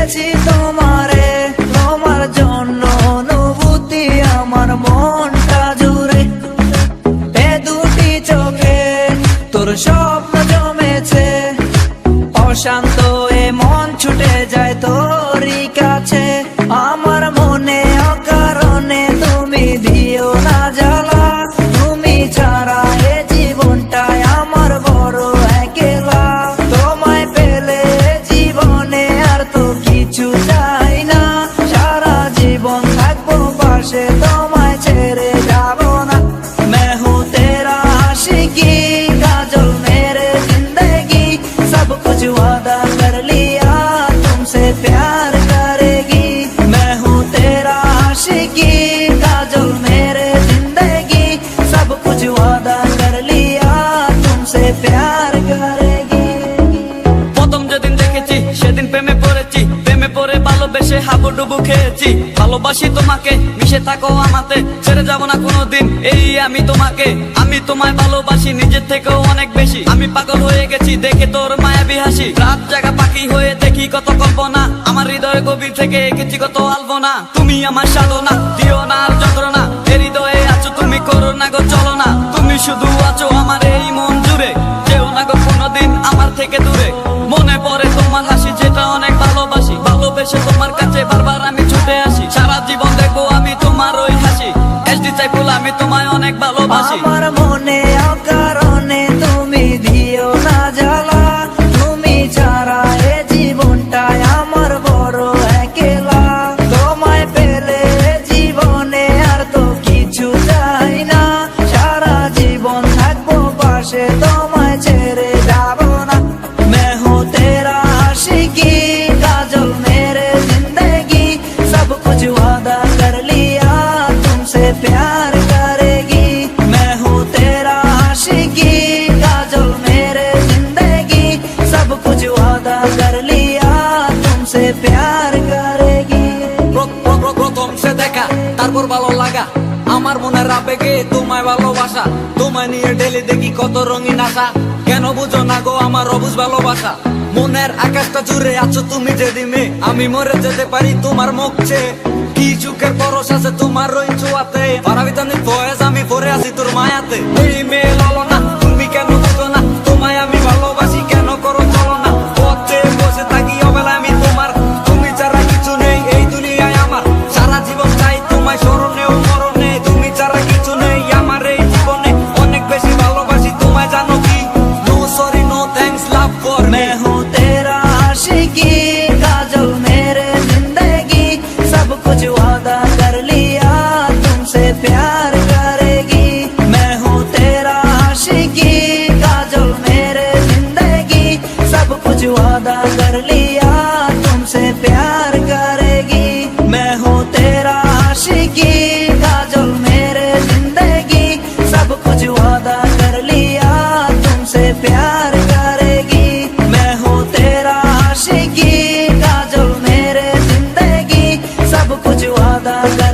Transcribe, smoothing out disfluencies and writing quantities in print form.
দেখেছি তোমারে, তোমার জন্য অনুভূতি আমার মনটা জুড়ে। এ দুটি চোখে তোর স্বপ্ন জমেছে, অশান্ত এ মন ছুটে যায় তোরই কাছে। আমার মনে অকারণে তুমি দিও না জ্বালা, তুমি ছাড়া এ জীবনটাই আমার বড় একলা। তোমায় পেলে জীবনে আর তো কিছু চাই না, সারা জীবন থাকবো পাশে, তোমায় ছেড়ে যাব না। मैं हूँ तेरा आशिकी, काजल मेरे जिंदगी, सब कुछ वादा कर लिया तुमसे प्यार करेगी। मैं हूँ तेरा आशिकी, काजल मेरे जिंदगी, सब कुछ वादा कर लिया तुमसे प्यार करेगी। প্রথম যেদিন দেখেছি সেদিন প্রেমে পড়েছি, প্রেমে পড়ে ভালোবেসে হাবুডুবু খেয়েছি। ভালোবাসি তোমাকে, মিশে থাকো আমাতে, ছেড়ে যাব না কোনোদিন এই আমি তোমাকে। আমি তোমায় ভালোবাসি নিজের থেকেও অনেক বেশি, আমি পাগল হয়ে গেছি দেখে তোর মায়াবী হাসি। রাত জাগা পাখি হয়ে দেখি কত কল্পনা, আমার হৃদয়ের গভীর থেকে এঁকেছি কত আলপনা। তুমি আমার সাধনা, দিও না আর যন্ত্রণা, এ হৃদয়ে আছো তুমি, করো না গো চলো না। তুমি শুধু আছো আমার এই মন জুড়ে, যেও না গো কোনোদিন আমার থেকে দূরে। মনে পড়ে তোমার হাসি যেটা অনেক ভালোবাসি, ভালোবেসে তোমার কাছে বারবার আমি ছুটে আসি। সারা জীবন দেখবো আমি তোমার ওই হাসি, এসডি চাইফুল আমি তোমায় অনেক ভালোবাসি। আমার মনে অকারণে তুমি দিও না জ্বালা, তুমি ছাড়া এ জীবনটাই আমার বড় একলা। তোমায় পেলে জীবনে আর তো কিছু চাই না, সারা জীবন থাকবো পাশে, তোমায় ছেড়ে যাব না। मैं हूँ तेरा आशिकी, काजल मेरे जिंदगी, सब कुछ वादा कर लिया तुमसे प्यार करेगी। मैं हूँ तेरा आशिकी, काजल मेरे जिंदगी, सब कुछ वादा कर लिया तुमसे प्यार करेगी। প্রথম সে দেখা তারপর ভালো লাগা, আমার মনের আবেগে তোমায় ভালোবাসা। তোমায় নিয়ে ডেলি দেখি কত রঙিন আশা, কেন বুঝো না গো আমার অবুঝ ভালোবাসা। মনের আকাশটা জুড়ে আছো তুমি যেদিনে, আমি মরে যেতে পারি তোমার মুখ চেয়ে। কি চুকের পরশ আছে তোমার ওই ছোঁয়াতে, পারাবিতানি ফয়েজ আমি পরে আছি তোর মায়াতে। এই মেয়ে ললো না, তুমি কেন বুঝো না, তোমায় আমি ভালোবাসি কেন করো চলো না। পথে বসে থাকি অবেলা আমি তোমার, তুমি ছাড়া কিছু নেই এই দুনিয়ায় আমার। সারা জীবন চাই তোমায় স্মরণে ও মরণে, তুমি ছাড়া কিছু নেই আমার এই জীবনে। অনেক বেশি ভালোবাসি তোমায় জানো কি, no sorry no thanks love for me. मैं हूँ तेरा आशिकी, काजल मेरे जिंदगी, सब कुछ वादा कर लिया तुमसे प्यार करेगी। मैं हूँ तेरा आशिकी, काजल मेरे जिंदगी, सब कुछ वादा कर लिया तुमसे प्यार करेगी। मैं हूँ तेरा आशिकी, काजल मेरे जिंदगी, सब कुछ वादा कर लिया तुमसे प्यार करेगी। मैं हूँ तेरा आशिकी, काजल मेरे जिंदगी, सब कुछ वादा कर